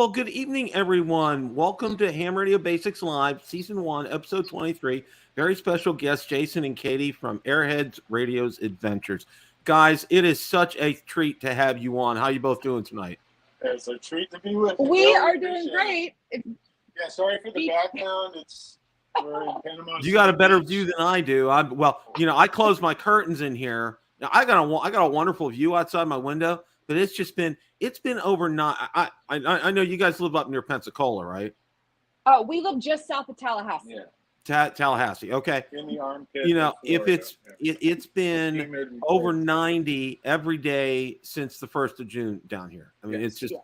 Well, good evening, everyone. Welcome to Ham Radio Basics Live, Season 1, Episode 23. Very special guests, Jason and Katie from AirHeadz Radio Adventures. Guys, it is such a treat to have you on. How are you both doing tonight? It's a treat to be with you. We are doing great. Yeah, sorry for the background. We're in Panama. You got a better view than I do. I closed my curtains in here. Now, I got a wonderful view outside my window. But it's been overnight. I know you guys live up near Pensacola, right? Oh, we live just south of Tallahassee. Yeah. Tallahassee. Okay. In the armpit. If it's been over 90 every day since the 1st of June down here. I mean, it's just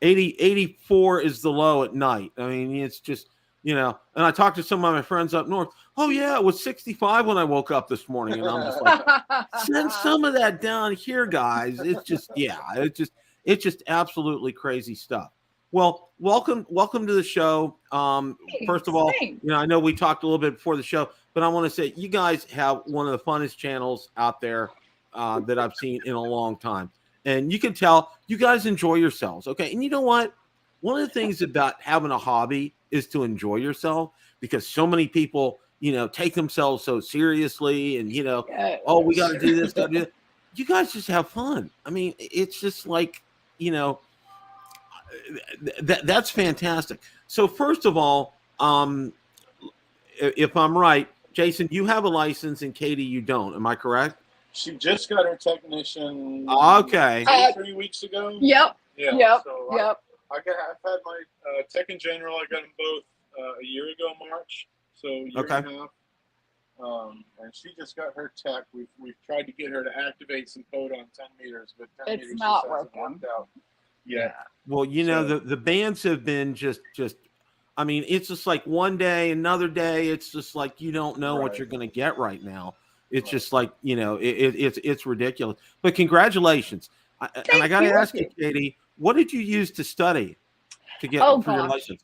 84 is the low at night. I mean, it's just, and I talked to some of my friends up north. Oh yeah, it was 65 when I woke up this morning, and I'm just like, send some of that down here, guys. It's just, it's just absolutely crazy stuff. Well, welcome to the show. First of all, I know we talked a little bit before the show, but I want to say you guys have one of the funnest channels out there that I've seen in a long time, and you can tell you guys enjoy yourselves. Okay, and you know what? One of the things about having a hobby is to enjoy yourself, because so many people, take themselves so seriously and, oh, we got to do this, got to do that. You guys just have fun. I mean, it's just like, that's fantastic. So first of all, if I'm right, Jason, you have a license and Katie, you don't. Am I correct? She just got her technician. Okay. 3 weeks ago. Yep. Yeah. Yep. So yep. I've had my tech in general. I got them both a year ago, March. So a year and a half. And she just got her tech. We've tried to get her to activate some code on 10 meters, but 10 meters not just hasn't working. worked out. Yeah. Well, the bands have been just. I mean, it's just like one day, another day. It's just like you don't know what you're going to get right now. It's just like it's ridiculous. But congratulations! I got to ask you, Katie, what did you use to study to get for your license?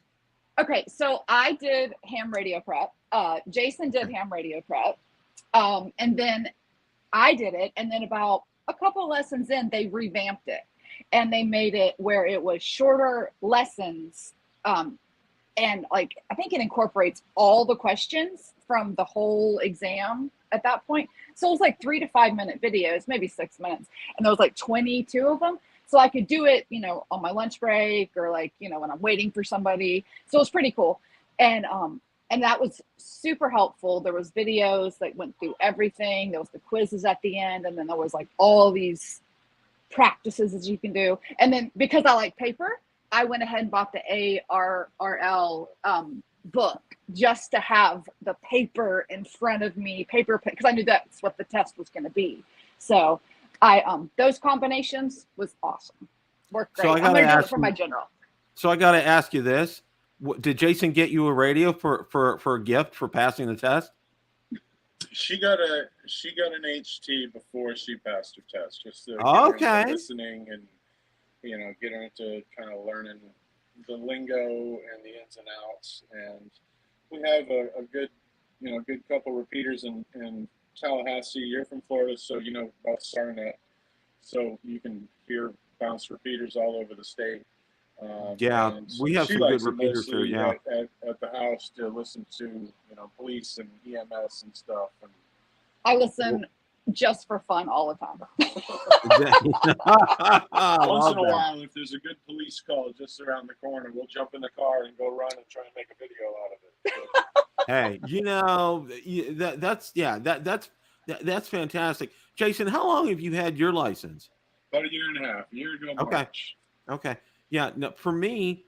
Okay, so I did ham radio prep. Jason did ham radio prep, and then I did it. And then about a couple lessons in, they revamped it, and they made it where it was shorter lessons. And like, I think it incorporates all the questions from the whole exam at that point. So it was like 3 to 5 minute videos, maybe 6 minutes. And there was like 22 of them. So I could do it, on my lunch break or like, when I'm waiting for somebody. So it was pretty cool. And that was super helpful. There was videos that went through everything. There was the quizzes at the end. And then there was like all these practices that you can do. And then because I like paper, I went ahead and bought the ARRL book just to have the paper in front of me, because I knew that's what the test was going to be. So those combinations was awesome. Worked great. So I'm going to ask for my general. So I got to ask you this: did Jason get you a radio for a gift for passing the test? She got an HT before she passed her test, just to get her listening and get her into kind of learning the lingo and the ins and outs. And we have a good couple repeaters in Tallahassee. You're from Florida, so about StarNet, so you can hear bounce repeaters all over the state. We have some good repeaters here. Yeah, at the house to listen to police and EMS and stuff. And I listen just for fun all the time. Once in a while, if there's a good police call just around the corner, we'll jump in the car and go run and try and make a video out of it. Hey, that's fantastic. Jason, how long have you had your license? About a year and a half. A year ago, March. Okay. Yeah. No, for me,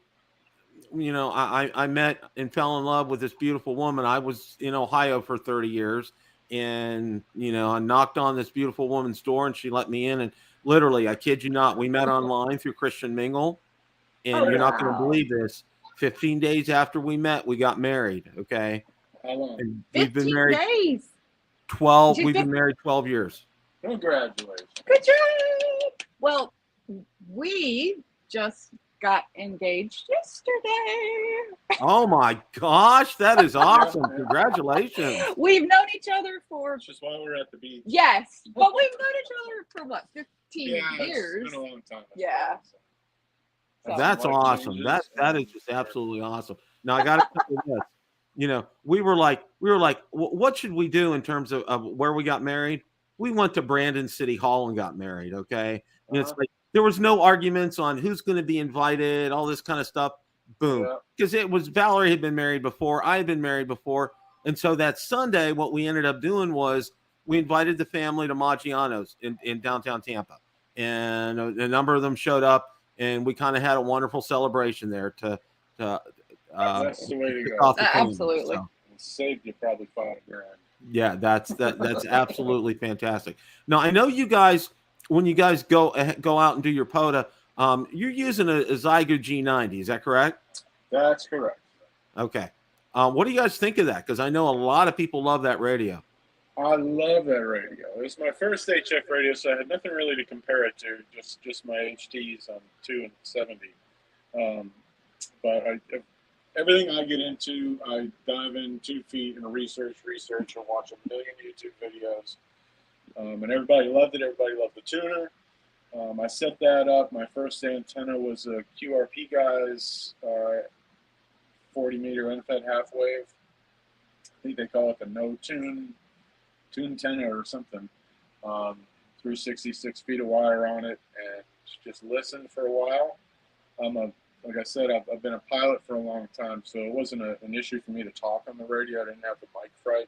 I met and fell in love with this beautiful woman. I was in Ohio for 30 years. And, I knocked on this beautiful woman's door and she let me in. And literally, I kid you not, we met online through Christian Mingle. And you're not going to believe this. 15 days after we met, we got married. Okay. How long? And we've been married days. 12. We've been married 12 years. Congratulations. Good job. Well, we just got engaged yesterday. Oh my gosh, that is awesome. Congratulations. We've known each other for just while we're at the beach. Yes, but we've known each other for what, 15 years? It's been a long time. Yeah. So. That's awesome. That is just absolutely awesome. Now I got to tell you this. You know, we were like, what should we do in terms of where we got married? We went to Brandon City Hall and got married. Okay, it's like there was no arguments on who's going to be invited, all this kind of stuff. Boom, because it was Valerie had been married before, I had been married before, and so that Sunday, what we ended up doing was we invited the family to Maggiano's in downtown Tampa, and a number of them showed up, and we kind of had a wonderful celebration there to that's the way to go. Absolutely. So. It saved you probably $5,000. Yeah, that's absolutely fantastic. Now I know you guys, when you guys go out and do your POTA, you're using a Zygo G90. Is that correct? That's correct. Okay. What do you guys think of that? Because I know a lot of people love that radio. I love that radio. It was my first HF radio, so I had nothing really to compare it to. Just my HTs on 2 and 70. But everything I get into, I dive in 2 feet and research, and watch a million YouTube videos. And everybody loved it. Everybody loved the tuner. I set that up. My first antenna was a QRP Guys 40-meter unfed half wave. I think they call it the no tune antenna or something. 366 feet of wire on it, and just listened for a while. Like I said, I've been a pilot for a long time, so it wasn't an issue for me to talk on the radio. I didn't have the mic fright.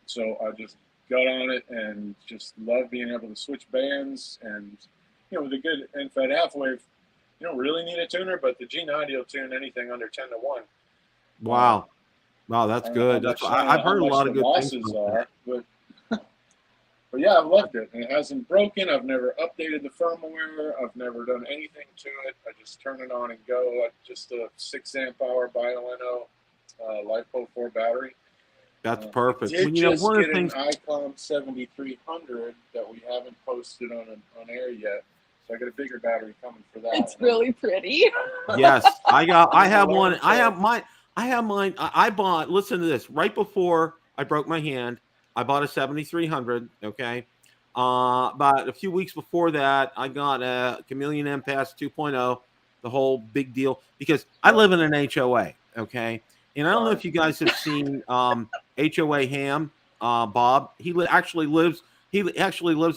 So I just got on it and just loved being able to switch bands. And, with a good end-fed half wave, you don't really need a tuner, but the G90 will tune anything under 10 to 1. Wow. Wow, that's good. I've heard a lot of good things. But yeah, I've loved it. And it hasn't broken. I've never updated the firmware. I've never done anything to it. I just turn it on and go. Just a 6 amp hour BioLeno LiPo 4 battery. That's perfect. I did just get an ICOM 7300 that we haven't posted on air yet. So I got a bigger battery coming for that. It's really pretty. Yes, I have one. I have mine. I bought, listen to this, right before I broke my hand, I bought a 7300, okay? About a few weeks before that, I got a Chameleon MPass 2.0, the whole big deal, because I live in an HOA, okay? And I don't know if you guys have seen HOA Ham, Bob. He actually lives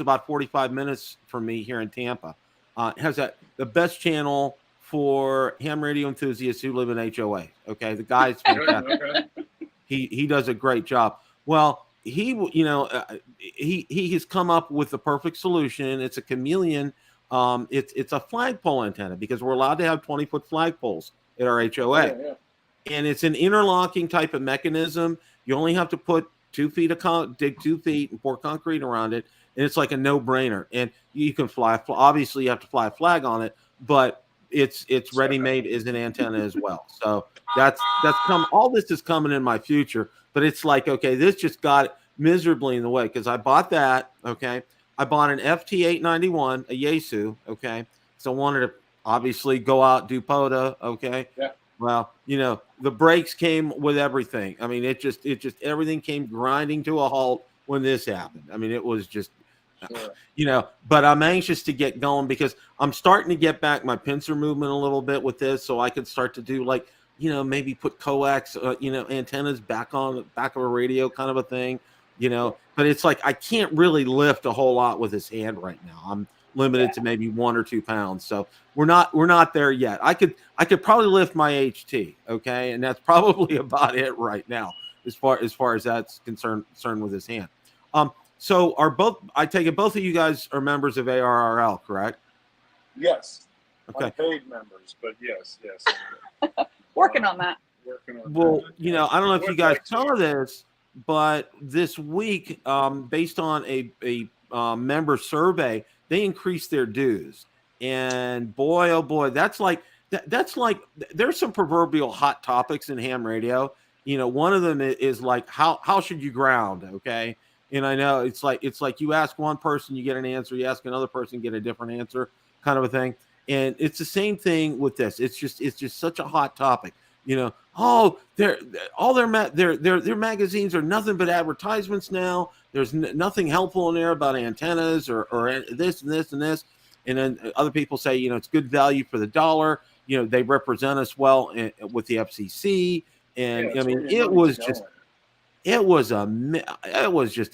about 45 minutes from me here in Tampa. Has the best channel for ham radio enthusiasts who live in HOA. Okay, the guy's fantastic. He does a great job. Well, he has come up with the perfect solution. It's a Chameleon. It's a flagpole antenna, because we're allowed to have 20-foot flagpoles at our HOA. Yeah. And it's an interlocking type of mechanism. You only have to put 2 feet dig 2 feet and pour concrete around it, and it's like a no-brainer. And you can fly. Obviously, you have to fly a flag on it, but it's ready-made as an antenna as well. So that's come. All this is coming in my future, but it's like, okay, this just got miserably in the way, because I bought that. Okay, I bought an FT891, a Yaesu. Okay, so I wanted to obviously go out, do POTA. Okay. Yeah. Well, the brakes came with everything. I mean, it just everything came grinding to a halt when this happened. I mean, it was just, sure. But I'm anxious to get going, because I'm starting to get back my pincer movement a little bit with this, so I could start to do maybe put coax, antennas back on the back of a radio kind of a thing, But it's like I can't really lift a whole lot with this hand right now. I'm limited to maybe 1 or 2 pounds, so we're not there yet. I could probably lift my HT, okay, and that's probably about it right now as far as that's concerned with his hand. So I take it both of you guys are members of ARRL, correct? Yes. Okay. Unpaid members, but yes. Working on that. Well, I don't know if you guys saw this, but this week, based on a member survey, they increased their dues, and boy, oh boy, that's like there's some proverbial hot topics in ham radio. One of them is like how should you ground, okay? And I know it's like you ask one person, you get an answer, you ask another person, you get a different answer, kind of a thing. And it's the same thing with this. It's just such a hot topic. Their magazines are nothing but advertisements now. There's nothing helpful in there about antennas or this and this and this. And then other people say, it's good value for the dollar. They represent us well with the FCC. And I mean, it was just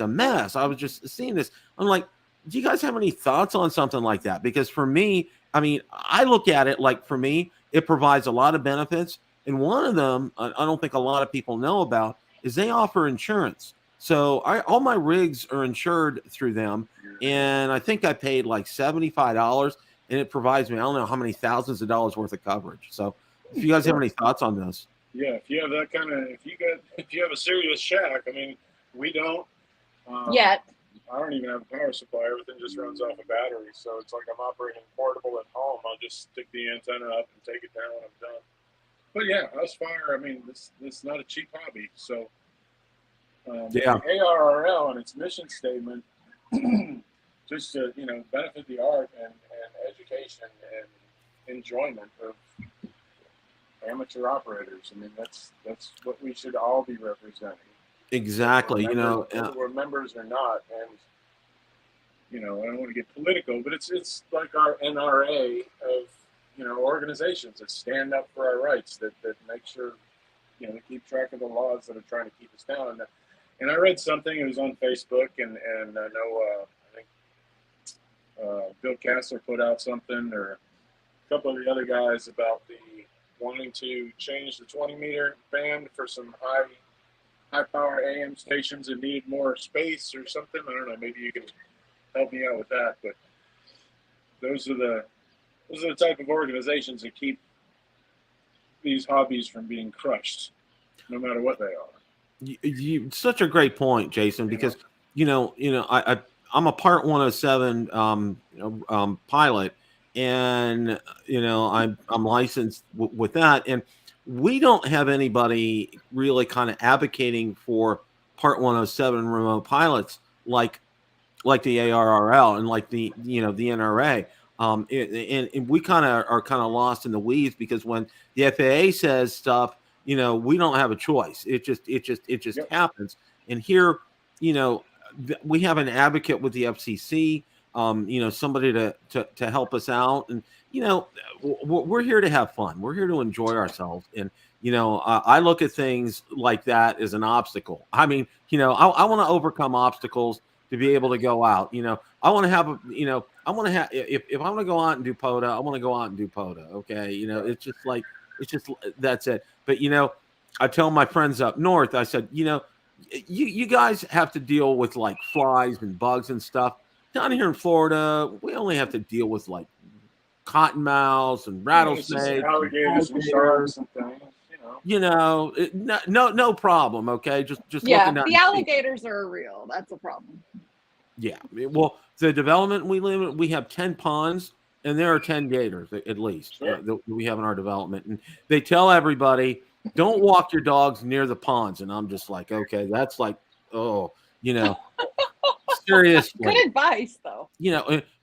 a mess. I was just seeing this. I'm like, do you guys have any thoughts on something like that? Because for me, I mean, I look at it like, for me, it provides a lot of benefits. And one of them, I don't think a lot of people know about, is they offer insurance. So all my rigs are insured through them. And I think I paid like $75, and it provides me, I don't know how many thousands of dollars worth of coverage. So if you guys have any thoughts on this. Yeah, if you have that kind of, if you have a serious shack, I mean, we don't. Yet. I don't even have a power supply. Everything just runs off a battery. So it's like I'm operating portable at home. I'll just stick the antenna up and take it down when I'm done. But yeah, house fire, I mean, this is not a cheap hobby. So ARRL and its mission statement, just to, benefit the art and education and enjoyment of amateur operators. I mean, that's what we should all be representing. Exactly. Whether we're members or not. And, I don't want to get political, but it's like our NRA of, organizations that stand up for our rights, that make sure, keep track of the laws that are trying to keep us down. And I read something, it was on Facebook, and I know, I think Bill Castler put out something, or a couple of the other guys, about the wanting to change the 20-meter band for some high power AM stations that need more space or something. I don't know, maybe you can help me out with that, but those are the type of organizations that keep these hobbies from being crushed, no matter what they are. Such a great point, Jason, because I'm a Part 107 pilot, and I'm licensed with that, and we don't have anybody really kind of advocating for Part 107 remote pilots like the ARRL and like the the NRA. And we kind of are lost in the weeds, because when the FAA says stuff, we don't have a choice. It just happens. And here, we have an advocate with the FCC, somebody to help us out. And, we're here to have fun. We're here to enjoy ourselves. And, I look at things like that as an obstacle. I mean, I want to overcome obstacles to be able to go out. I want to have if I want to go out and do POTA, I want to go out and do POTA. Okay. It's just that's it. But, I tell my friends up north, I said, you guys have to deal with like flies and bugs and stuff. Down here in Florida, we only have to deal with like cottonmouths and rattlesnakes, alligators and sharks and things. No problem. Okay, just yeah. looking at the alligators are real. That's a problem. Yeah. Well, the development we live in, we have 10 ponds, and there are 10 gators at least that we have in our development, and they tell everybody, don't walk your dogs near the ponds. And I'm just like, okay, that's like, seriously. Good advice, though.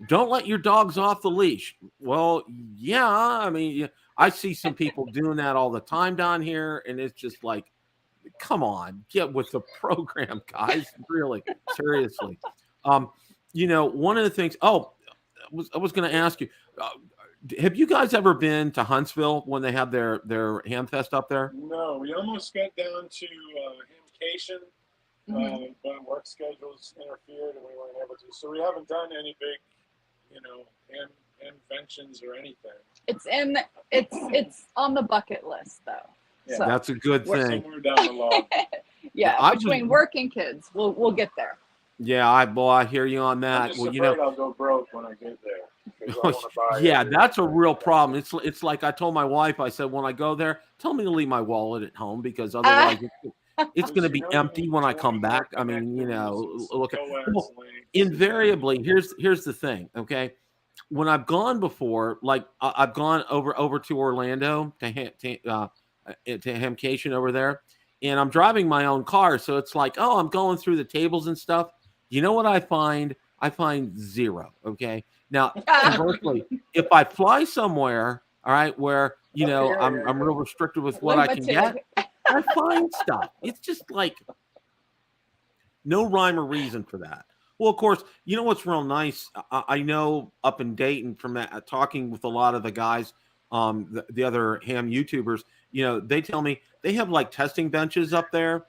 Don't let your dogs off the leash. Well, yeah, I mean, I see some people doing that all the time down here, and it's just like, come on, get with the program, guys. Really, seriously. One of the things. Oh, I was going to ask you. Have you guys ever been to Huntsville when they have their Ham Fest up there? No, we almost got down to Hamcation, but work schedules interfered and we weren't able to. So we haven't done any big, inventions or anything. It's on the bucket list, though. Yeah, so that's a good thing. Somewhere down the log. Yeah, between work and kids, we'll get there. Yeah, I hear you on that. I'm just afraid I'll go broke when I get there. Yeah, that's a real problem. It's like I told my wife, I said, when I go there, tell me to leave my wallet at home, because otherwise it's going to be empty when I come back. I mean, look at invariably. Here's the thing. Okay, when I've gone before, like I've gone over to Orlando to Hamcation over there, and I'm driving my own car, so it's like, oh, I'm going through the tables and stuff. You know what I find? I find zero. Okay. Now, conversely, if I fly somewhere, all right, where I'm real restricted with what I can get, I find stuff. It's just like no rhyme or reason for that. Well, of course, you know what's real nice. I know up in Dayton from that, talking with a lot of the guys, the other ham YouTubers. You know, they tell me they have like testing benches up there,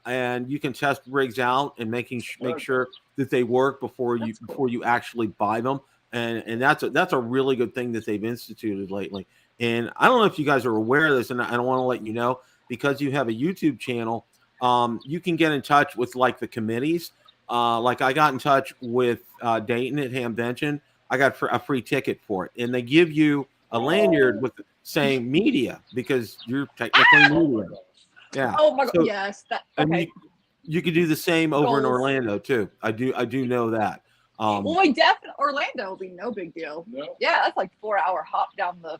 and you can test rigs out and make sure that they work before you actually buy them. And that's a really good thing that they've instituted lately. And I don't know if you guys are aware of this, and I don't want to let you know because you have a YouTube channel. You can get in touch with like the committees. Like I got in touch with Dayton at Hamvention. I got a free ticket for it, and they give you a lanyard with saying media because you're technically media. Yeah. Oh my God. Yes. Okay. You could do the same over in Orlando too. I do know that. Well, we definitely Orlando will be no big deal. No. Yeah, that's like 4-hour hop down the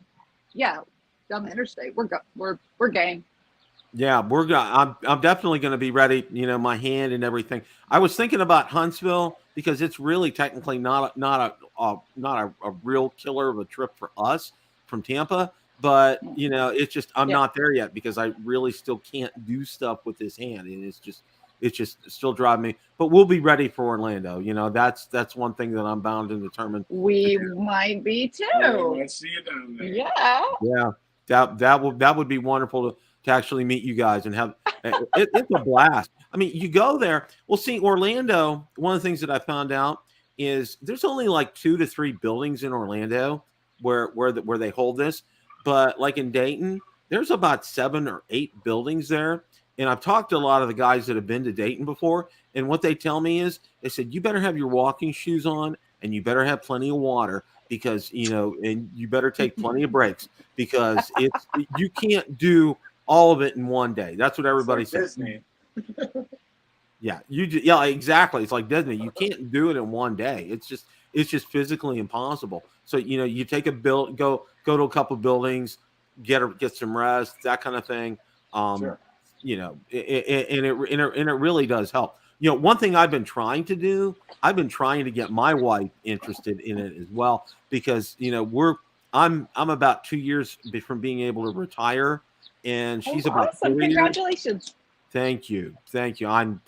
interstate. We're game. Yeah, I'm definitely going to be ready. You know, my hand and everything. I was thinking about Huntsville because it's really technically not a real killer of a trip for us from Tampa. But you know, it's just I'm not there yet because I really still can't do stuff with this hand, and it's just still driving me. But we'll be ready for Orlando. You know, that's one thing that I'm bound and determined. We might be too. I see you down there. Yeah. Yeah. That would be wonderful to actually meet you guys and have it's a blast. I mean, you go there. Well, see, Orlando, one of the things that I found out is there's only like 2 to 3 buildings in Orlando where they hold this. But like in Dayton, there's about 7 or 8 buildings there. And I've talked to a lot of the guys that have been to Dayton before. And what they tell me is they said, you better have your walking shoes on and you better have plenty of water because, you know, and you better take plenty of breaks because you can't do all of it in one day. That's what everybody says. Yeah, exactly. It's like Disney. You can't do it in one day. It's just physically impossible. So, you know, you take go to a couple buildings, get some rest, that kind of thing. Sure. You know, and it really does help. You know, one thing I've been trying to get my wife interested in it as well because, you know, I'm about 2 years from being able to retire. And she's about 4 years. Congratulations. Thank you. I'm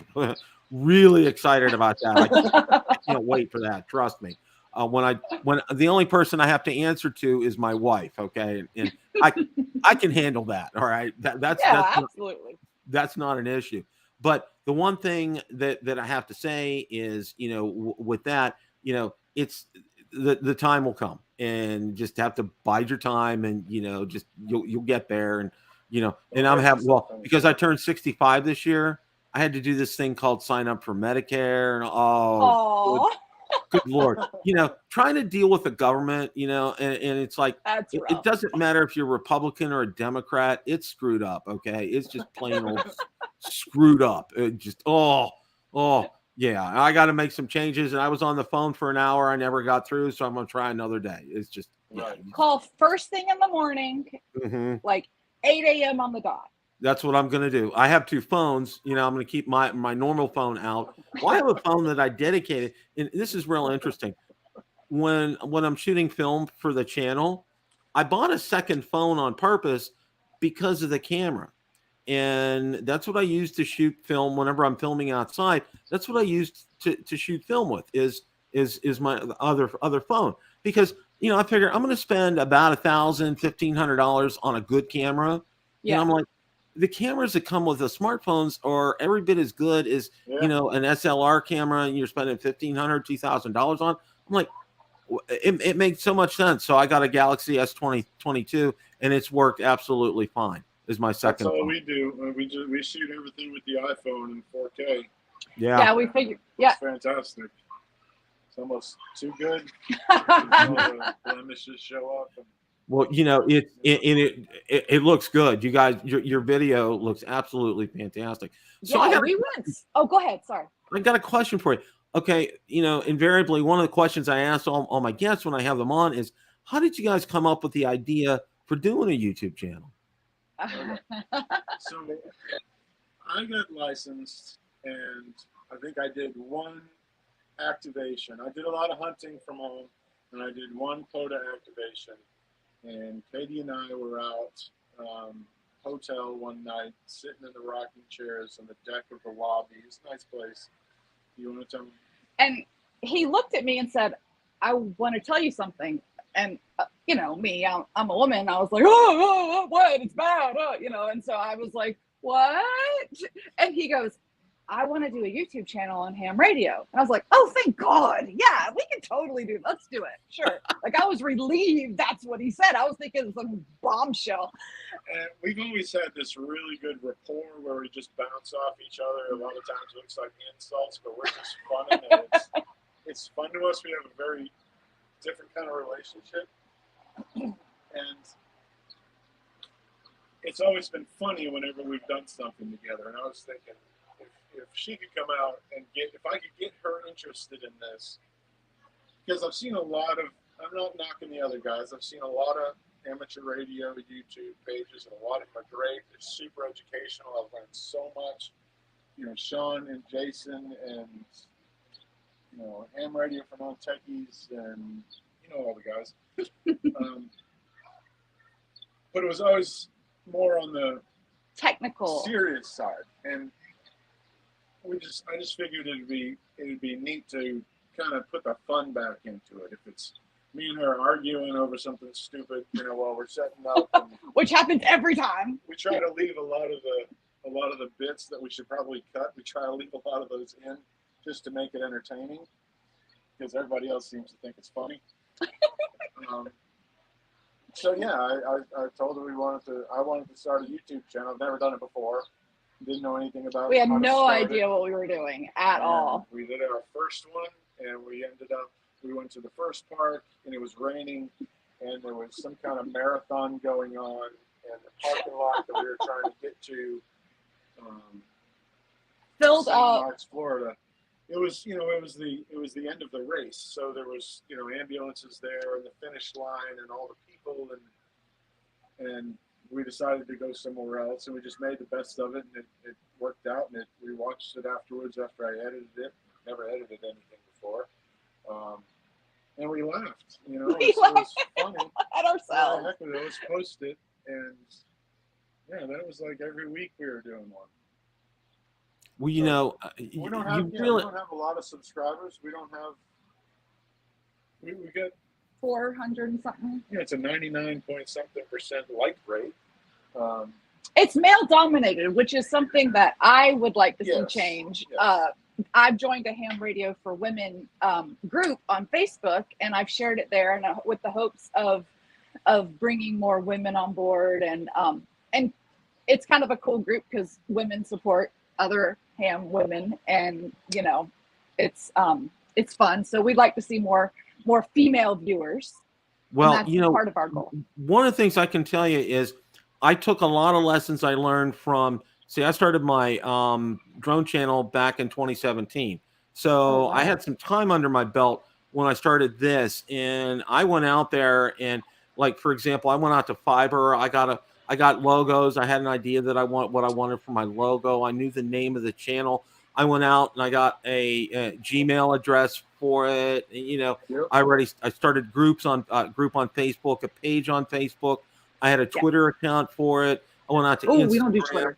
really excited about that. I can't wait for that. Trust me. When the only person I have to answer to is my wife. Okay. And I can handle that. All right. That's absolutely. That's not an issue. But the one thing that I have to say is, you know, with that, you know, it's the time will come and just have to bide your time and, you know, just you'll get there. And, you know, and because I turned 65 this year, I had to do this thing called sign up for Medicare. And good Lord, you know, trying to deal with the government, you know, and it's like, it doesn't matter if you're Republican or a Democrat, it's screwed up. Okay. It's just plain old screwed up. It just, yeah, I got to make some changes. And I was on the phone for an hour. I never got through. So I'm going to try another day. It's just call first thing in the morning, like 8 a.m. on the dot. That's what I'm going to do. I have 2 phones. You know, I'm going to keep my normal phone out. Well, I have a phone that I dedicated. And this is real interesting. When I'm shooting film for the channel, I bought a second phone on purpose because of the camera. And that's what I use to shoot film whenever I'm filming outside. That's what I use to shoot film with is my other phone. Because, you know, I figure I'm going to spend about $1,000, $1,500 on a good camera. Yeah. And I'm like, the cameras that come with the smartphones are every bit as good as, you know, an SLR camera and you're spending $1,500, $2,000 on. I'm like, it makes so much sense. So I got a Galaxy S22 and it's worked absolutely fine. Is my second. That's all we do. We shoot everything with the iPhone in 4K. Yeah, we figured. Yeah, it's fantastic. It's almost too good. Blemishes show up. Well, you know, it looks good. You guys, your video looks absolutely fantastic. So yeah, reruns. Oh, go ahead. Sorry. I got a question for you. Okay, you know, invariably one of the questions I ask all my guests when I have them on is, how did you guys come up with the idea for doing a YouTube channel? So I got licensed and I think I did one activation. I did a lot of hunting from home and I did one POTA activation. And Katie and I were out hotel one night, sitting in the rocking chairs on the deck of the lobby. It's a nice place. You want to tell me? And he looked at me and said, I want to tell you something. And, you know, me, I'm a woman. I was like, oh, what? It's bad. Oh, you know, and so I was like, what? And he goes, I want to do a YouTube channel on ham radio. And I was like, oh, thank God. Yeah, we can totally do it. Let's do it. Sure. Like, I was relieved that's what he said. I was thinking some bombshell. And we've always had this really good rapport where we just bounce off each other. A lot of times it looks like insults, but we're just fun. And it's fun to us. We have a very different kind of relationship. And it's always been funny whenever we've done something together. And I was thinking, if she could come out and if I could get her interested in this, because I've seen a lot of, I'm not knocking the other guys, I've seen a lot of amateur radio YouTube pages, and a lot of them are great. They're super educational. I've learned so much. You know, Sean and Jason and, you know, ham radio for non-techies and, you know, all the guys. But it was always more on the technical, serious side. And I just figured it'd be neat to kind of put the fun back into it. If it's me and her arguing over something stupid, you know, while we're setting up, and which happens every time. We try to leave a lot of the bits that we should probably cut. We try to leave a lot of those in just to make it entertaining, because everybody else seems to think it's funny. So yeah, I told her I wanted to start a YouTube channel. I've never done it before. Didn't know anything about it. We had no idea what we were doing at all. We did our first one, and we went to the first park, and it was raining, and there was some kind of marathon going on, and the parking lot that we were trying to get to filled St. up. Marks, Florida. It was the end of the race, so there was, you know, ambulances there and the finish line and all the people, and we decided to go somewhere else, and we just made the best of it, and it worked out, and we watched it afterwards after I edited it. Never edited anything before. And we laughed, you know. It was funny. At ourselves. Yeah, heck with it. Let's post it, and yeah, that was like every week we were doing one. Well, you know, we don't have a lot of subscribers. We don't have. We got 400 and something. Yeah, it's a 99.something% like rate. It's male dominated, which is something that I would like to see change. Yes. I've joined a Ham Radio for Women group on Facebook, and I've shared it there, and with the hopes of bringing more women on board, and it's kind of a cool group because women support other ham women, and you know, it's fun. So we'd like to see more female viewers. Well, that's you know, part of our goal. One of the things I can tell you is I took a lot of lessons I learned from. See, I started my drone channel back in 2017. So I had some time under my belt when I started this, and I went out there and, like, for example, I went out to Fiverr. I got logos. I had an idea that what I wanted for my logo. I knew the name of the channel. I went out and I got a Gmail address for it. You know, I started group on Facebook, a page on Facebook. I had a Twitter account for it. I went out to Instagram. We don't do Twitter.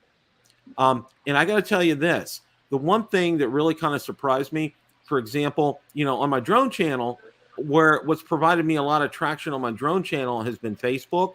And I got to tell you this, the one thing that really kind of surprised me, for example, you know, on my drone channel, what's provided me a lot of traction on my drone channel has been Facebook,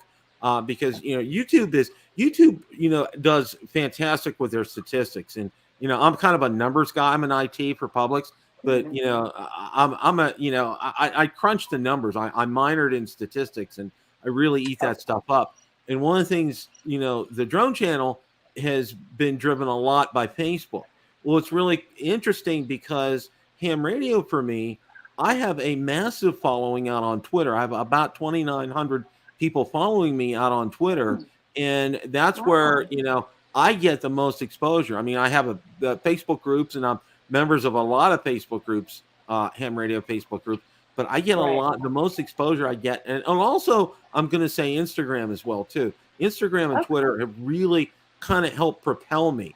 because, you know, YouTube, you know, does fantastic with their statistics. And, you know, I'm kind of a numbers guy. I'm an IT for Publix, but, you know, I crunch the numbers. I minored in statistics, and I really eat that stuff up. And one of the things, you know, the drone channel has been driven a lot by Facebook. Well, it's really interesting because ham radio for me, I have a massive following out on Twitter. I have about 2,900 people following me out on Twitter. And that's where, you know, I get the most exposure. I mean, I have the Facebook groups, and I'm members of a lot of Facebook groups, ham radio Facebook groups, but I get the most exposure I get. And also, I'm going to say Instagram as well, too. Instagram and Twitter have really kind of helped propel me.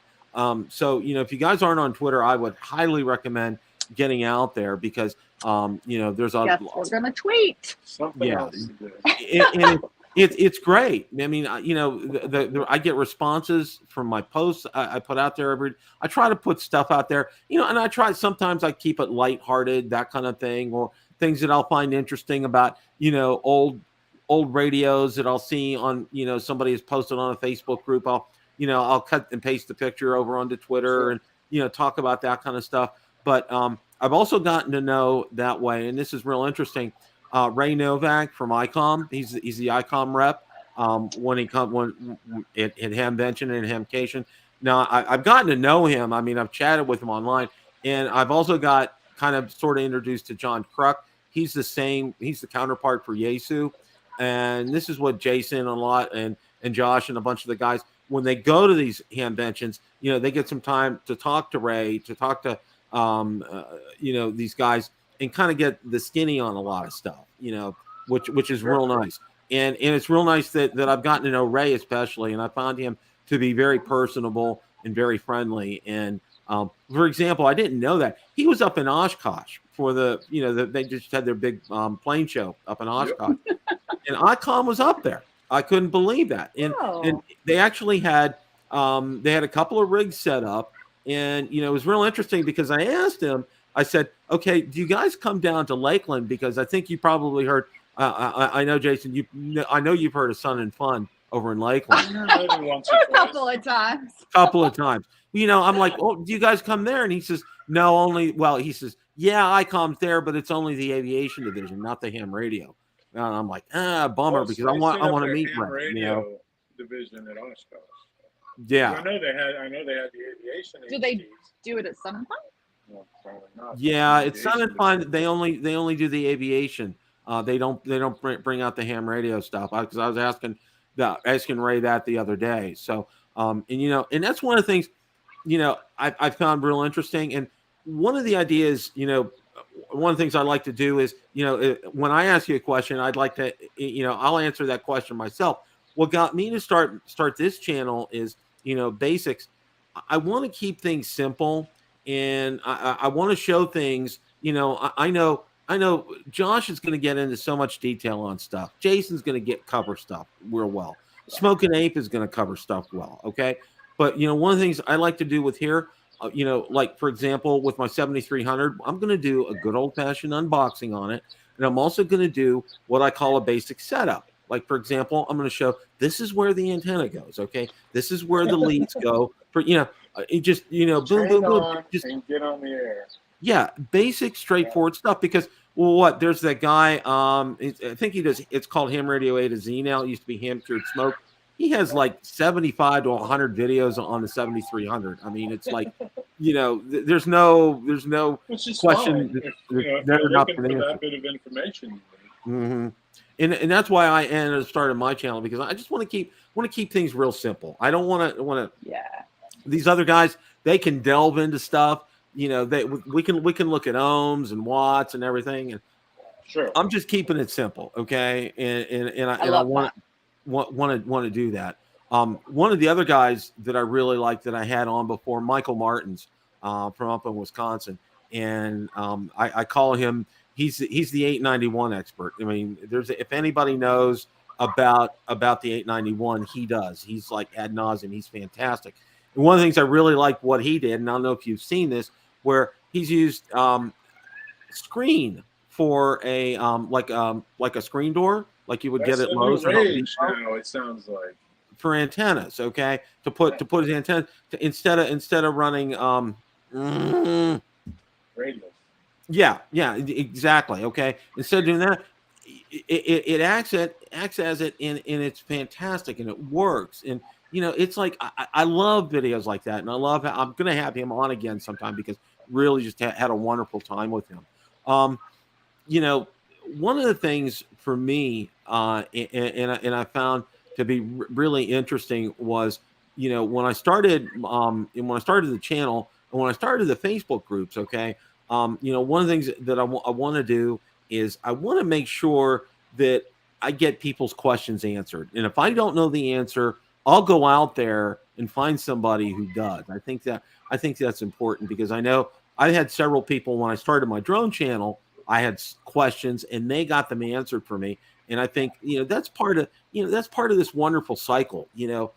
So, you know, if you guys aren't on Twitter, I would highly recommend getting out there, because, you know, there's we're going to tweet. Something else to do. It's great. I mean, I get responses from my posts I put out there I try to put stuff out there, and sometimes I keep it lighthearted, that kind of thing, or things that I'll find interesting about, old radios that I'll see on, somebody has posted on a Facebook group. I'll cut and paste the picture over onto Twitter and, talk about that kind of stuff. But I've also gotten to know that way, and this is real interesting. Ray Novak from ICOM, he's the ICOM rep. When at Hamvention and Hamcation. Now I've gotten to know him. I mean, I've chatted with him online, and I've also got kind of sort of introduced to John Kruk. He's the counterpart for Yaesu, and this is what Jason and Josh and a bunch of the guys, when they go to these Hamventions, they get some time to talk to Ray, to talk to these guys, and kind of get the skinny on a lot of stuff, which is real nice. And it's real nice that I've gotten to know Ray especially, and I found him to be very personable and very friendly. And for example, I didn't know that he was up in Oshkosh for they just had their big plane show up in Oshkosh, and ICOM was up there. I couldn't believe that. And they actually had a couple of rigs set up, and it was real interesting because I asked him. I said, okay, do you guys come down to Lakeland? Because I think you probably heard, I know, Jason, I know you've heard of Sun and Fun over in Lakeland. A couple of times. I'm like, oh, do you guys come there? And he says, no, he says, yeah, ICOM's there, but it's only the aviation division, not the ham radio. And I'm like, bummer, because I want to meet ham radio division at Oshkosh. Yeah. I know they had the aviation. Do they do it at Sun and Fun? Yeah, it's Sun and Fun. They only do the aviation. They don't bring out the ham radio stuff, because I was asking Ray that the other day. So and that's one of the things I found real interesting. And one of the ideas, one of the things I like to do is when I ask you a question, I'd like to I'll answer that question myself. What got me to start this channel is basics. I want to keep things simple. And I want to show things, I know Josh is going to get into so much detail on stuff. Jason's going to cover stuff real well. Smoking Ape is going to cover stuff well. Okay. But, one of the things I like to do with here, like, for example, with my 7300, I'm going to do a good old fashioned unboxing on it. And I'm also going to do what I call a basic setup. Like, for example, I'm going to show this is where the antenna goes. Okay. This is where the leads go for, it just, boom, boom, boom. Just get on the air. Yeah, basic, straightforward stuff. Because, there's that guy. I think he does. It's called Ham Radio A to Z now. It used to be Ham Cured Smoke. He has like 75 to 100 videos on the 7300. I mean, it's like, there's no question. They're not for that bit of information. Mm-hmm. And that's why I started my channel, because I just want to keep things real simple. I don't want to. Yeah. These other guys, they can delve into stuff. We can look at ohms and watts and everything. And sure, I'm just keeping it simple, okay? And I want to do that. One of the other guys that I really liked that I had on before, Michael Martins, from up in Wisconsin, and I call him. He's the 891 expert. I mean, if anybody knows about the 891, he does. He's like ad nauseum. He's fantastic. And one of the things I really like what he did, and I don't know if you've seen this, where he's used screen for a like a screen door, like you would get at Lowe's. Now it sounds like for antennas, okay, to put his antenna instead of running radios. Yeah, exactly. Okay, instead of doing that, it acts as it, and it's fantastic, and it works. And it's like I love videos like that, and I'm gonna have him on again sometime, because really just had a wonderful time with him. One of the things for me, and I found to be really interesting was, when I started the channel, and when I started the Facebook groups, okay. One of the things that I want to do is I want to make sure that I get people's questions answered. And if I don't know the answer, I'll go out there and find somebody who does. I think that's important, because I know I had several people when I started my drone channel. I had questions and they got them answered for me. And I think, that's part of this wonderful cycle, you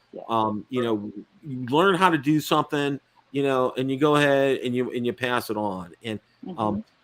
learn how to do something, and you go ahead and you pass it on. And,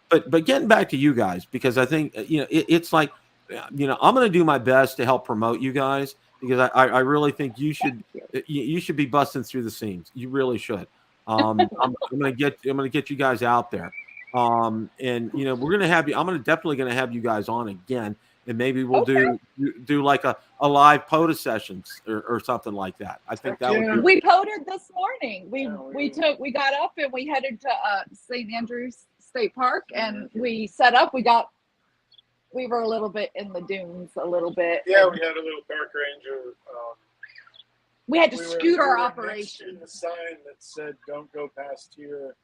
but getting back to you guys, because I think, it's like, I'm going to do my best to help promote you guys, because I really think you should be busting through the seams. You really should. I'm going to get you guys out there. And we're going to have you. I'm definitely going to have you guys on again, and maybe we'll do like a live POTA sessions or something like that. I think that would be. We POTA'd this morning. We got up and we headed to St. Andrews State Park, and we set up. We were a little bit in the dunes, a little bit. Yeah, we had a little park ranger. We had to scoot our operation. The sign that said "Don't go past here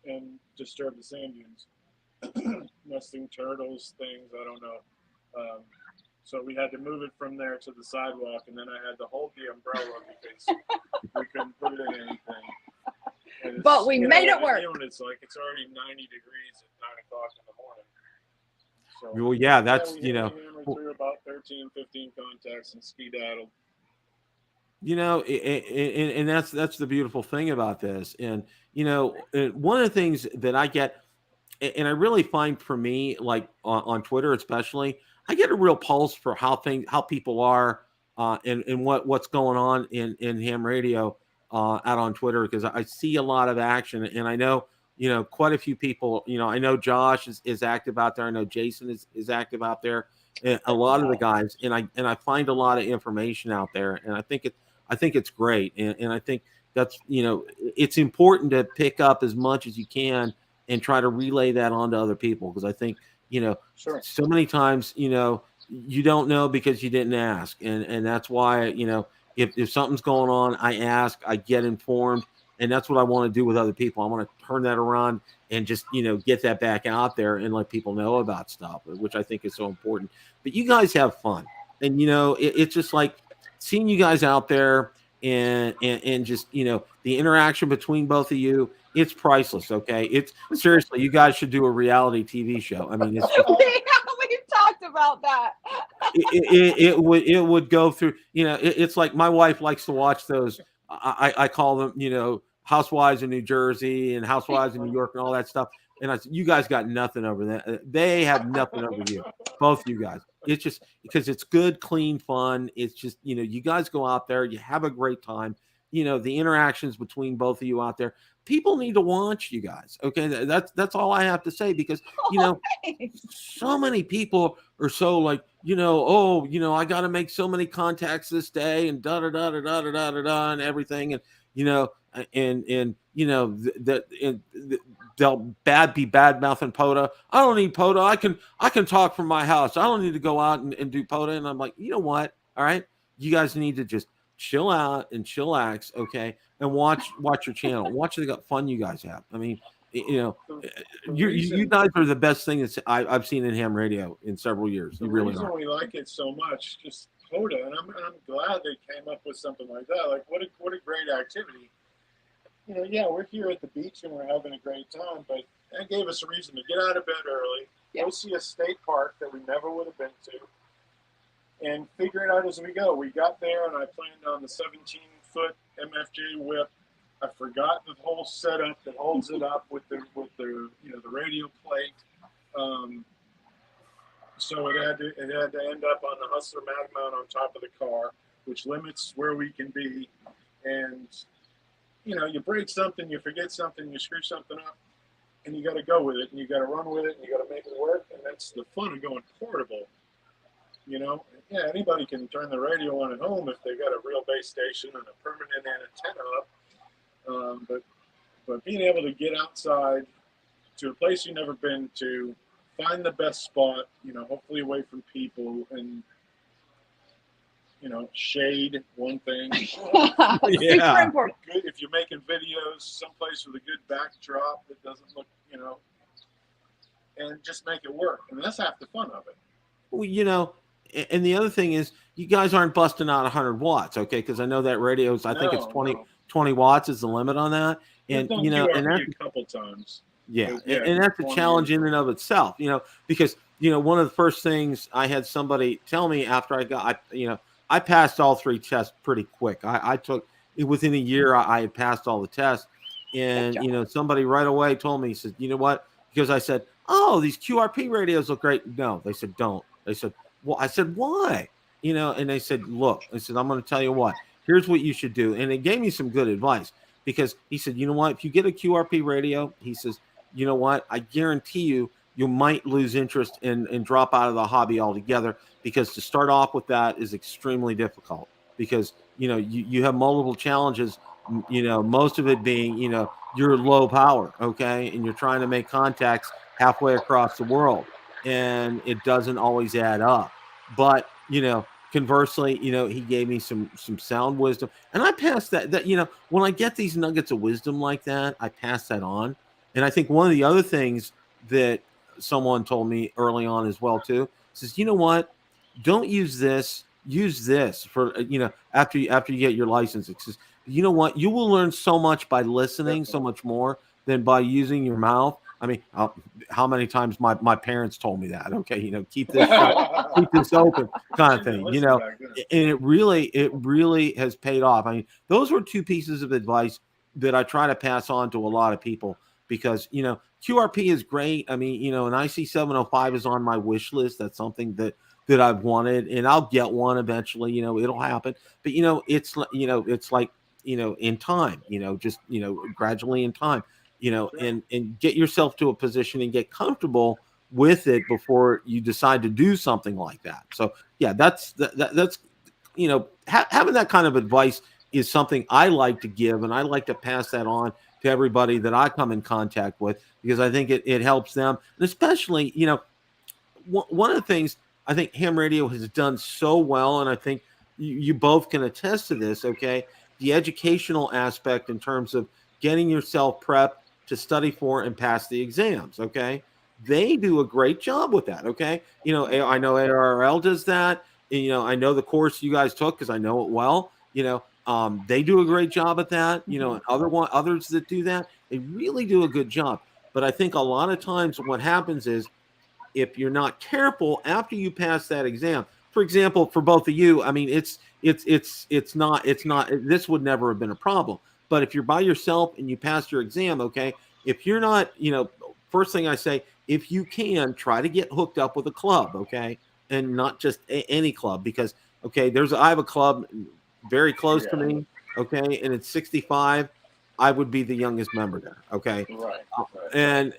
and disturb the sand dunes." Nesting turtles, things, I don't know. So we had to move it from there to the sidewalk, and then I had to hold the umbrella because we couldn't put it in anything. But we made it work. It's like it's already 90 degrees at 9 o'clock in the morning. So, well, yeah, that's we hammered through about 13, 15 contacts and skedaddled. And that's the beautiful thing about this. And one of the things that I get, and I really find for me, like on Twitter especially, I get a real pulse for how people are, and what's going on in ham radio out on Twitter, because I see a lot of action, and I know quite a few people. I know Josh is active out there. I know Jason is active out there. And a lot of the guys, and I find a lot of information out there, and I think it's great, and I think that's it's important to pick up as much as you can and try to relay that on to other people, because I think so many times you don't know because you didn't ask, and that's why if something's going on, I ask, I get informed, and that's what I want to do with other people. I want to turn that around and just get that back out there and let people know about stuff, which I think is so important. But you guys have fun, and it's just like seeing you guys out there and just the interaction between both of you. It's priceless. Okay, it's seriously, you guys should do a reality TV show. I mean, we've talked about that. it would go through. It's like my wife likes to watch those. I call them Housewives in New Jersey and Housewives in New York and all that stuff. And I said, you guys got nothing over that. They have nothing over you, both you guys. It's just because it's good, clean fun. It's just, you guys go out there, you have a great time. The interactions between both of you out there, people need to watch you guys. Okay. That's all I have to say, because, so many people are so like, I got to make so many contacts this day and and everything. And, they'll be bad mouthing POTA. I don't need POTA. I can talk from my house. I don't need to go out and do POTA. And I'm like, you know what? All right. You guys need to just chill out and chillax. Okay. And watch your channel. Watch the fun you guys have. I mean, you guys are the best thing I've seen in ham radio in several years. You really are. We like it so much, just POTA, and I'm glad they came up with something like that. Like, what a great activity. We're here at the beach and we're having a great time, but that gave us a reason to get out of bed early, go see a state park that we never would have been to, and figure it out as we go. We got there and I planned on the 17-foot MFJ whip. I forgot the whole setup that holds it up with the the radio plate. So it had to end up on the Hustler mag mount on top of the car, which limits where we can be. And you break something, you forget something, you screw something up, and you got to go with it, and you got to run with it, and you got to make it work. And that's the fun of going portable. Anybody can turn the radio on at home if they got a real base station and a permanent antenna up. But being able to get outside to a place you've never been to, find the best spot, hopefully away from people, and shade, one thing. Super important. Good if you're making videos, someplace with a good backdrop that doesn't look, and just make it work. I mean, that's half the fun of it. Well, and the other thing is, you guys aren't busting out 100 watts, okay? Because I know that radio's, I think it's 20 watts is the limit on that. And, and that's a couple times. Yeah, and that's a challenge in and of itself, because one of the first things I had somebody tell me after I passed all 3 tests pretty quick. I took it within a year. I had passed all the tests, and somebody right away told me, he said, you know what? Because I said, oh, these QRP radios look great. No, they said don't. They said, well, I said why? And they said, look, I said, I'm going to tell you what. Here's what you should do, and they gave me some good advice because he said, you know what? If you get a QRP radio, he says, you know what? I guarantee you might lose interest and drop out of the hobby altogether, because to start off with that is extremely difficult because, you have multiple challenges, most of it being, you're low power. Okay. And you're trying to make contacts halfway across the world, and it doesn't always add up. But, conversely, he gave me some sound wisdom, and I pass that, when I get these nuggets of wisdom like that, I pass that on. And I think one of the other things that someone told me early on as well too says, you know what, don't use this for after you get your license. It says, you know what, you will learn so much by listening, so much more than by using your mouth. I mean, how many times my parents told me that? Okay, keep this keep this open, kind of thing. And it really has paid off. I mean, those were 2 pieces of advice that I try to pass on to a lot of people, because QRP is great. I mean, an IC705 is on my wish list. That's something that I've wanted, and I'll get one eventually. It'll happen. But it's like in time. Just gradually in time. And get yourself to a position and get comfortable with it before you decide to do something like that. So yeah, that's having that kind of advice is something I like to give, and I like to pass that on to everybody that I come in contact with, because I think it helps them. And especially, one of the things I think ham radio has done so well, and I think you both can attest to this, okay, the educational aspect in terms of getting yourself prepped to study for and pass the exams, okay? They do a great job with that, okay? I know ARRL does that. And, I know the course you guys took because I know it well. They do a great job at that. And others that do that, they really do a good job. But I think a lot of times what happens is, if you're not careful after you pass that exam, for example, for both of you, I mean, it's not, this would never have been a problem. But if you're by yourself and you pass your exam, okay, if you're not, first thing I say, if you can, try to get hooked up with a club, okay, and not just any club, because, okay, I have a club very close to me, okay, and it's 65. I would be the youngest member there, okay? Right. And,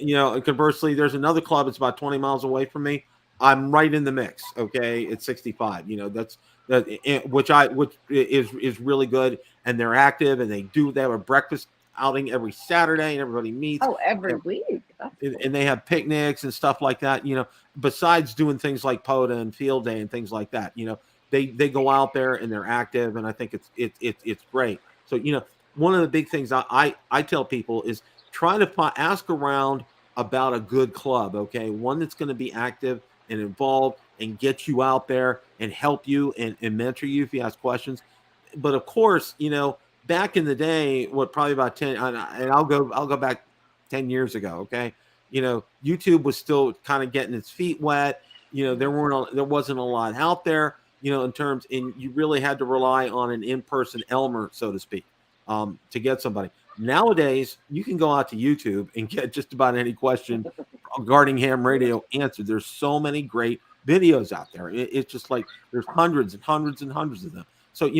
conversely, there's another club that's about 20 miles away from me. I'm right in the mix, okay? It's 65. Which is really good, and they're active, and they have a breakfast outing every Saturday, and everybody meets. Oh, every week. And they have picnics and stuff like that. Besides doing things like POTA and Field Day and things like that. They go out there and they're active, and I think it's great. So one of the big things I tell people is try to ask around about a good club, okay? One that's going to be active and involved and get you out there and help you and mentor you if you ask questions. But of course, back in the day, probably about 10, and I'll go back 10 years ago, okay? YouTube was still kind of getting its feet wet. There wasn't a lot out there, in terms, and you really had to rely on an in-person Elmer, so to speak, to get somebody. Nowadays, you can go out to YouTube and get just about any question regarding ham radio answered. There's so many great videos out there. It's just like there's hundreds and hundreds and hundreds of them. So,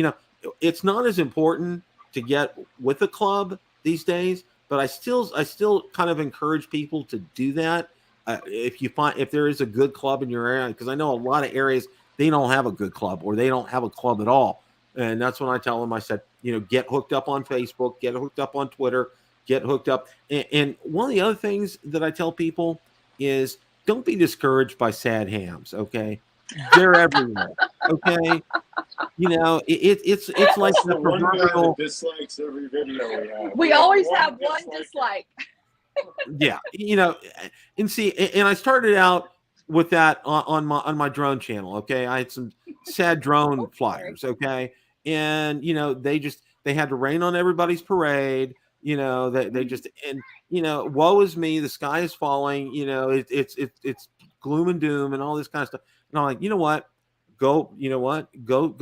it's not as important to get with a club these days, but I still kind of encourage people to do that. If there is a good club in your area, because I know a lot of areas, they don't have a good club, or they don't have a club at all. And that's when I tell them, I said, get hooked up on Facebook, get hooked up on Twitter, get hooked up. And one of the other things that I tell people is, don't be discouraged by sad hams. Okay. They're everywhere. Okay. It's like the proverbial dislikes every video we have. We always have one dislike. Yeah. And see, and I started out with that on my drone channel. Okay. I had some sad drone flyers. Okay. And, they had to rain on everybody's parade. They just, and, woe is me. The sky is falling. It's gloom and doom and all this kind of stuff. And I'm like, you know what? Go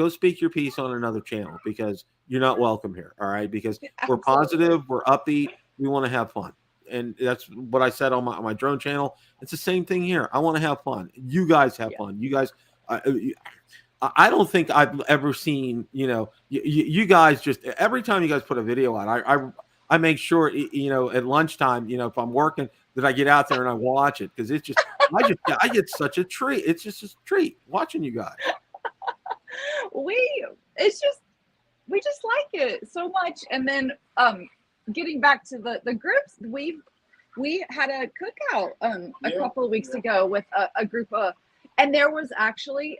speak your piece on another channel, because you're not welcome here. All right. Because we're positive, we're upbeat, we want to have fun. And that's what I said on my drone channel. It's the same thing here. I want to have fun. You guys have fun. You guys, I don't think I've ever seen, you guys just, every time you guys put a video out, I make sure, at lunchtime, if I'm working, that I get out there and I watch it, because it's just, I get such a treat. It's just a treat watching you guys. We just like it so much. And then getting back to the groups, we had a cookout a couple of weeks ago with a group of, and there was actually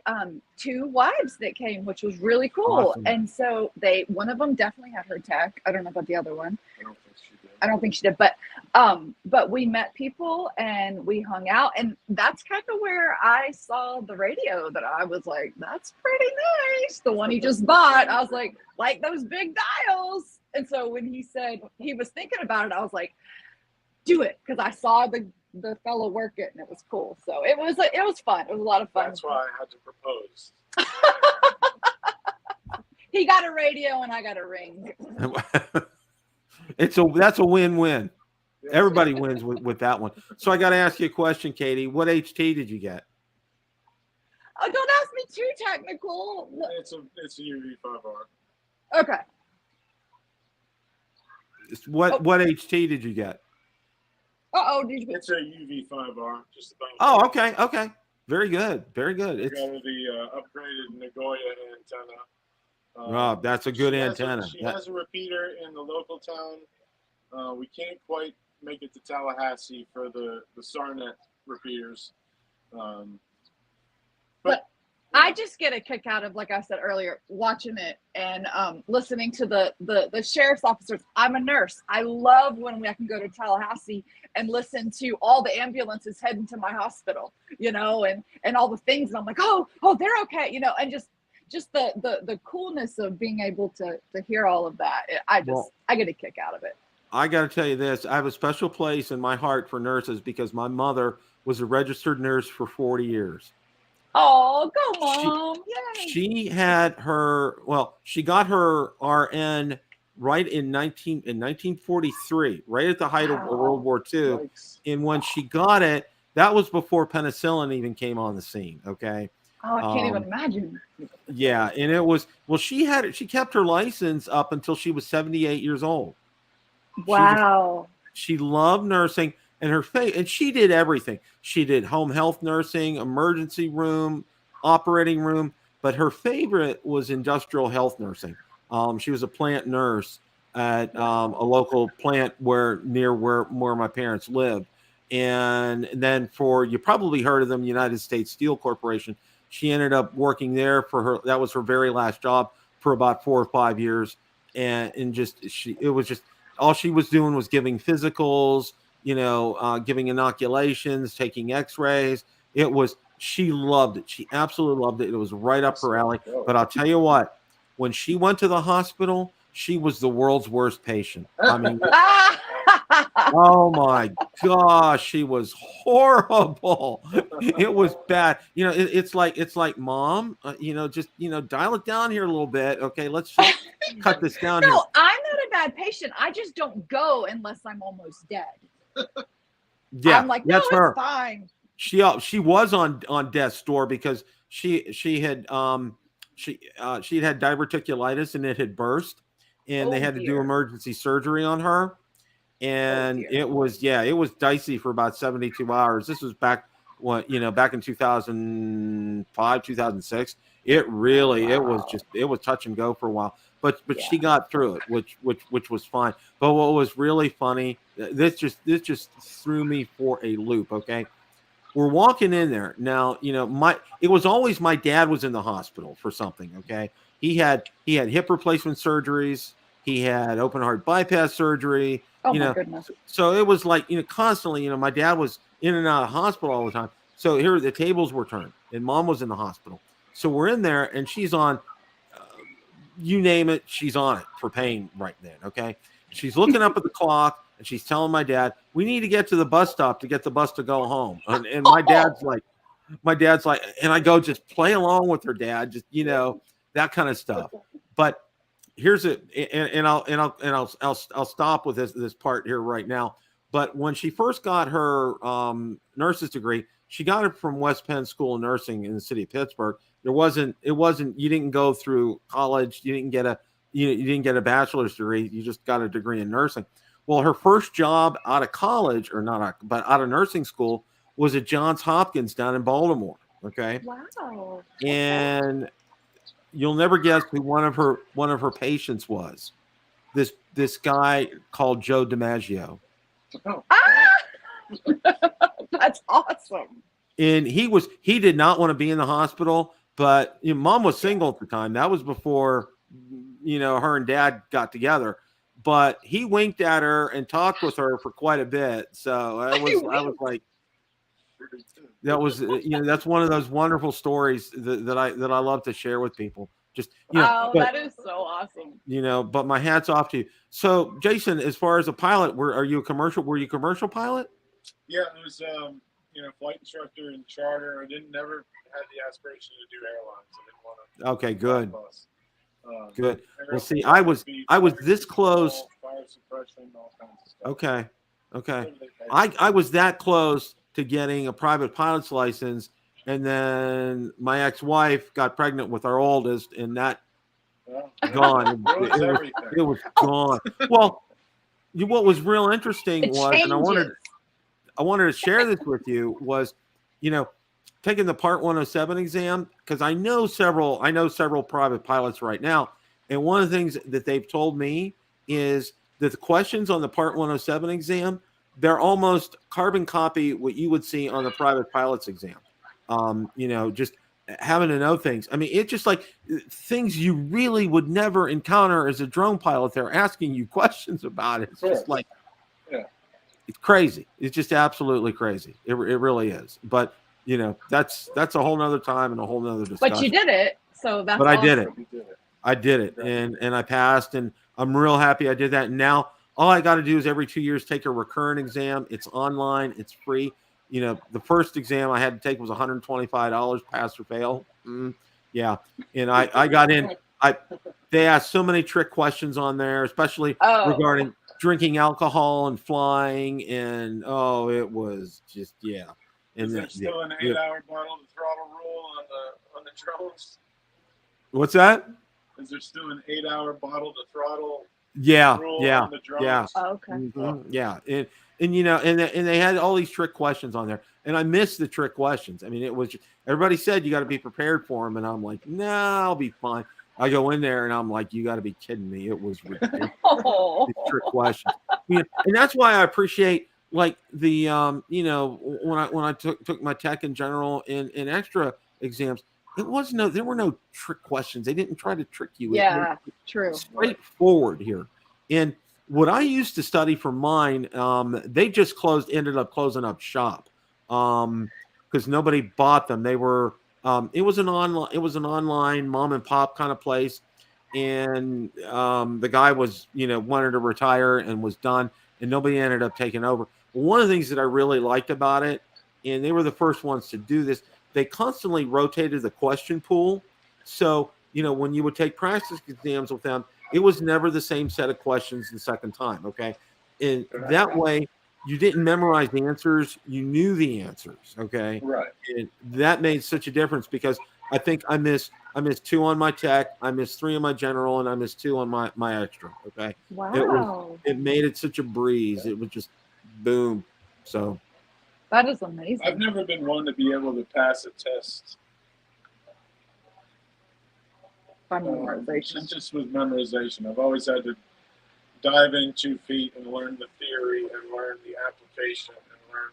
2 wives that came, which was really cool. Awesome. And so one of them definitely had her tech. I don't know about the other one. I don't think she did, but we met people and we hung out, and that's kind of where I saw the radio that I was like, that's pretty nice. The one he just bought, I was like those big dials. And so when he said he was thinking about it, I was like, do it, because I saw the fellow work it, and it was cool. So it was fun. It was a lot of fun. That's why I had to propose. He got a radio and I got a ring. That's a win-win. Everybody wins with that one. So I got to ask you a question, Katie. What HT did you get? Oh, don't ask me too technical. It's a UV5R. Okay. What HT did you get? It's a UV5R. Just about. Okay. Very good. It's got the upgraded Nagoya antenna. That's a good antenna. She has a repeater in the local town. We can't quite make it to Tallahassee for the SARnet repeaters. But I just get a kick out of, like I said earlier, watching it and listening to the sheriff's officers. I'm a nurse. I love when I can go to Tallahassee and listen to all the ambulances heading to my hospital, and all the things. And I'm like, oh, they're okay, and just the coolness of being able to hear all of that. I get a kick out of it. I got to tell you this. I have a special place in my heart for nurses, because my mother was a registered nurse for 40 years. Oh, go Mom. Yay. She got her RN right in 1943, right at the height of World War II. Nice. And when she got it, that was before penicillin even came on the scene. Okay. Oh, I can't even imagine. Yeah. And it was, she kept her license up until she was 78 years old. Wow. She loved nursing, and she did everything. She did home health nursing, emergency room, operating room, but her favorite was industrial health nursing. She was a plant nurse at a local plant near where my parents lived. And then you probably heard of them, United States Steel Corporation. She ended up working there that was her very last job for about 4 or 5 years. And all she was doing was giving physicals, giving inoculations, taking x-rays. She loved it. She absolutely loved it. It was right up her alley. But I'll tell you what, when she went to the hospital, she was the world's worst patient. I mean, oh my gosh, she was horrible. It was bad. It's like, Mom, just, dial it down here a little bit. Okay, let's just cut this down. No, I'm not a bad patient. I just don't go unless I'm almost dead. Yeah, I'm like, that's her. It's fine. She was on death's door because she had diverticulitis and it had burst, and they had to do emergency surgery on her. And it was dicey for about 72 hours. This was back in 2005, 2006. It was touch and go for a while, but she got through it, which was fine. But what was really funny, this just threw me for a loop. Okay. We're walking in there now, it was always my dad was in the hospital for something. Okay. He had hip replacement surgeries. He had open heart bypass surgery. Oh my goodness. So it was like, constantly, my dad was in and out of hospital all the time. So here the tables were turned and Mom was in the hospital. So we're in there and she's on, you name it, she's on it for pain right then. Okay. She's looking up at the clock and she's telling my dad, we need to get to the bus stop to get the bus to go home. And my dad's like, and I go, just play along with her, Dad, just, that kind of stuff. But here's it. And I'll stop with this part here right now. But when she first got her nurse's degree, she got it from West Penn School of Nursing in the city of Pittsburgh. You didn't go through college. You didn't get a bachelor's degree. You just got a degree in nursing. Well, her first job out of college, but out of nursing school, was at Johns Hopkins down in Baltimore. Okay. Wow. And you'll never guess who one of her patients was. This guy called Joe DiMaggio. Oh. That's awesome. And he did not want to be in the hospital, but Mom was single at the time. That was before her and Dad got together. But he winked at her and talked with her for quite a bit. So I was like, that was that's one of those wonderful stories that I love to share with people. Just that is so awesome. But my hat's off to you. So Jason, as far as a pilot, were you a commercial pilot? Yeah, I was flight instructor in charter. I never had the aspiration to do airlines. I didn't want to. Okay, good. Good. Well, see, I was this close. Fire suppression, all kinds of stuff. Okay. I was that close to getting a private pilot's license, and then my ex-wife got pregnant with our oldest, and that gone. It was gone. Well, what was real interesting and I wanted to share this with you was, taking the Part 107 exam, because I know several private pilots right now, and one of the things that they've told me is that the questions on the Part 107 exam, they're almost carbon copy what you would see on the private pilot's exam. Just having to know things. I mean, it's just like things you really would never encounter as a drone pilot. They're asking you questions about it. It's just like, it's crazy. It's just absolutely crazy. It really is. But that's a whole nother time and a whole nother discussion. But you did it, so that's. But awesome. I did it, and I passed, and I'm real happy I did that. And now all I got to do is every 2 years take a recurrent exam. It's online. It's free. The first exam I had to take was $125, pass or fail. Yeah, and I got in. They asked so many trick questions on there, especially regarding drinking alcohol and flying, and it was just And is there still an 8-hour bottle to throttle rule on the drones? What's that? Is there still an 8-hour bottle to throttle? Rule on the drones? Yeah. Oh, okay. Mm-hmm. Yeah. And they had all these trick questions on there, and I missed the trick questions. I mean, it was just, everybody said you got to be prepared for them, and I'm like, no, I'll be fine. I go in there and I'm like, you got to be kidding me. It was ridiculous. These trick questions. And that's why I appreciate like the when I took my tech in general in extra exams, there were no trick questions. They didn't try to trick you. Yeah, true. Straightforward here. And what I used to study for mine, they just ended up closing up shop because nobody bought them. They were it was an online mom and pop kind of place, and the guy was wanted to retire and was done, and nobody ended up taking over. One of the things that I really liked about it, and they were the first ones to do this, they constantly rotated the question pool. So, when you would take practice exams with them, it was never the same set of questions the second time. Okay. And that way you didn't memorize the answers. You knew the answers. Okay. Right. And that made such a difference because I think I missed 2 on my tech. I missed 3 on my general, and I missed 2 on my extra. Okay. Wow. It made it such a breeze. It was just boom. So that is amazing. I've never been one to be able to pass a test by memorization. It's just with memorization. I've always had to dive in 2 feet and learn the theory and learn the application and learn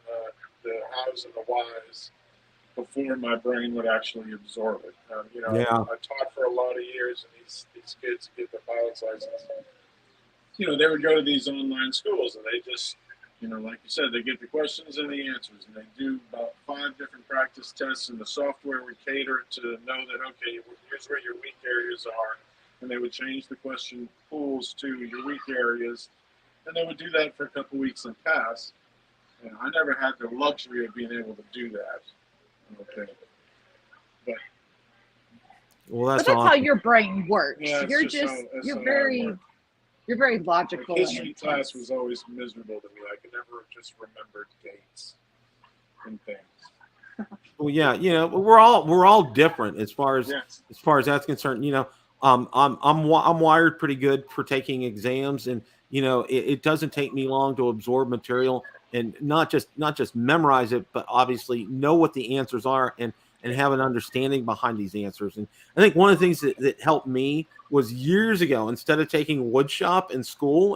the hows and the whys before my brain would actually absorb it. I taught for a lot of years, and these kids get the pilot's license. They would go to these online schools, and they just, like you said, they get the questions and the answers, and they do about 5 different practice tests, and the software would cater to know that, okay, here's where your weak areas are, and they would change the question pools to your weak areas, and they would do that for a couple weeks and pass. And I never had the luxury of being able to do that. I don't think. But that's how your brain works. Yeah, you're very logical. Like history class was always miserable to me. I could never just remember dates and things. Well, yeah, we're all different as far as that's concerned. I'm wired pretty good for taking exams, and it doesn't take me long to absorb material and not just memorize it, but obviously know what the answers are and have an understanding behind these answers. And I think one of the things that helped me was years ago, instead of taking wood shop in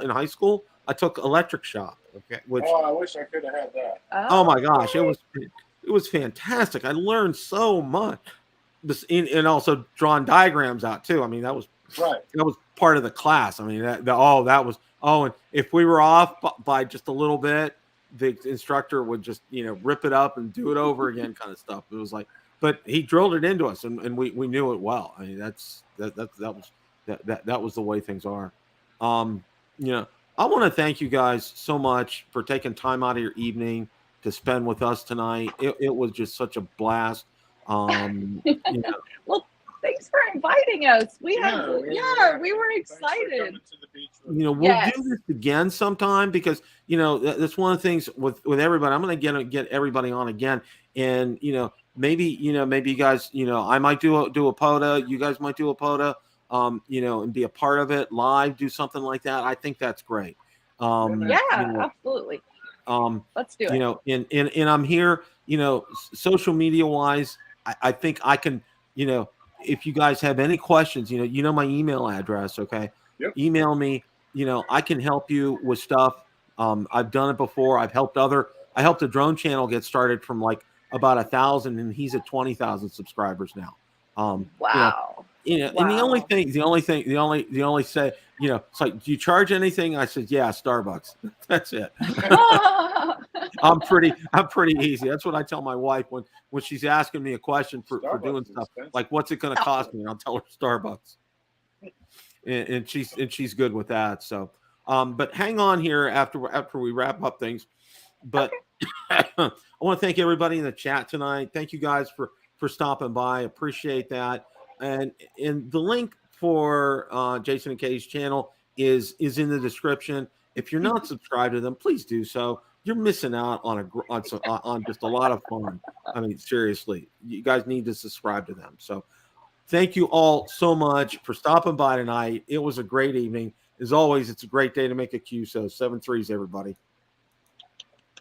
high school, I took electric shop. Okay. I wish I could have had that. Oh my gosh. It was fantastic. I learned so much. And also drawing diagrams out too. I mean, that was part of the class. I mean, and if we were off by just a little bit, the instructor would just, rip it up and do it over again kind of stuff. It was like, but he drilled it into us and we knew it well. I mean, that was the way things are. I want to thank you guys so much for taking time out of your evening to spend with us tonight. It was just such a blast. Well, thanks for inviting us. We were excited. We'll do this again sometime because that's one of the things with everybody. I'm going to get everybody on again, and maybe you guys, I might do a POTA. You guys might do a POTA. And be a part of it live. Do something like that. I think that's great. Absolutely. Let's do it. And I'm here. Social media wise, I think I can. If you guys have any questions, my email address. Okay, email me. I can help you with stuff. I've done it before. I helped a drone channel get started from like about 1,000, and he's at 20,000 subscribers now. Wow. And the only say, it's like, do you charge anything? I said, yeah, Starbucks. That's it. I'm pretty easy. That's what I tell my wife when she's asking me a question for doing stuff. Like, what's it going to cost me? And I'll tell her Starbucks. And she's good with that. So, but hang on here after we wrap up things. But I want to thank everybody in the chat tonight. Thank you guys for stopping by. Appreciate that. And the link for Jason and Kay's channel is in the description. If you're not subscribed to them, please do so. You're missing out on just a lot of fun. I mean, seriously, you guys need to subscribe to them. So thank you all so much for stopping by tonight. It was a great evening. As always, it's a great day to make a QSO. 7 3s, everybody.